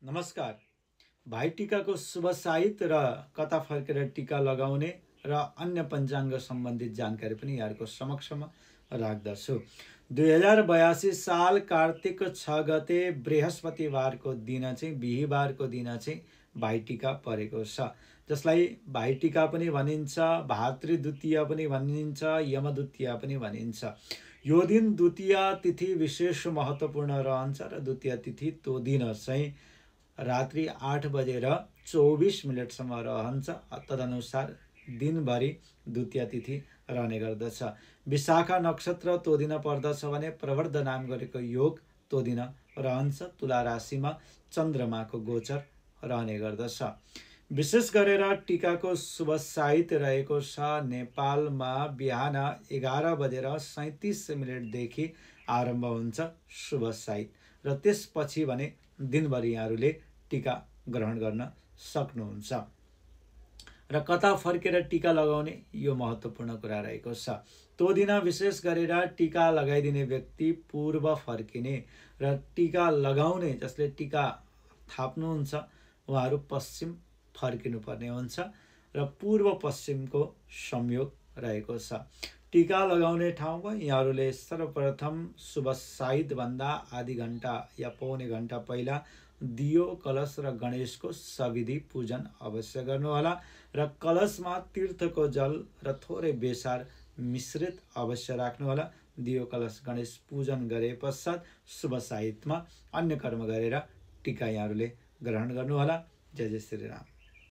नमस्कार। भाइटिकाको शुभ साहित्य र कता फर्केर टिका लगाउने र अन्य पञ्चाङ्ग सम्बन्धित जानकारी पनि यहाँहरूको समक्षमा राख्दछु। 2082 साल कार्तिक 6 गते बृहस्पतिवारको दिन चाहिँ बिहीबारको दिन चाहिँ भाइटिका परेको छ, जसलाई भाइटिका पनि भनिन्छ, भातृद्वितीया पनि भनिन्छ, यमद्वितीया पनि भनिन्छ। यो दिन द्वितीया तिथि विशेष महत्त्वपूर्ण रहन्छ र द्वितीया तिथि त्यो दिन चाहिँ रात्रि 8:24 रहन्छ। तदनुसार दिनभरि द्वितीया तिथि रहने गर्दछ। विशाखा नक्षत्र त्यो दिन पर्दछ भने प्रवर्ध नाम गरेको योग त्यो दिन रहन्छ। तुला राशिमा चन्द्रमाको गोचर रहने गर्दछ। विशेष गरेर टिकाको शुभ साहित्य रहेको छ। नेपालमा बिहान 11:37 देखि आरम्भ हुन्छ शुभ साहित्य र त्यसपछि भने दिनभरि यहाँहरूले टिका ग्रहण गर्न सक्नुहुन्छ। र कता फर्केर टिका लगाउने यो महत्त्वपूर्ण कुरा रहेको छ। त्यो दिन विशेष गरेर टिका लगाइदिने व्यक्ति पूर्व फर्किने र टिका लगाउने जसले टिका थाप्नुहुन्छ उहाँहरू पश्चिम फर्किनुपर्ने हुन्छ र पूर्व पश्चिमको संयोग रहेको छ। टिका लगाउने ठाउँमा यहाँहरूले सर्वप्रथम शुभ साहित्यभन्दा आधी घन्टा या पौने घन्टा पहिला दियो, कलश र गणेशको सविधि पूजन अवश्य गर्नुहोला र कलशमा तीर्थको जल र थोरै बेसार मिश्रित अवश्य राख्नुहोला। दियो, कलश, गणेश पूजन गरे पश्चात शुभ साहित्यमा अन्य कर्म गरेर टिका यहाँहरूले ग्रहण गर्नुहोला। जय जय श्री राम।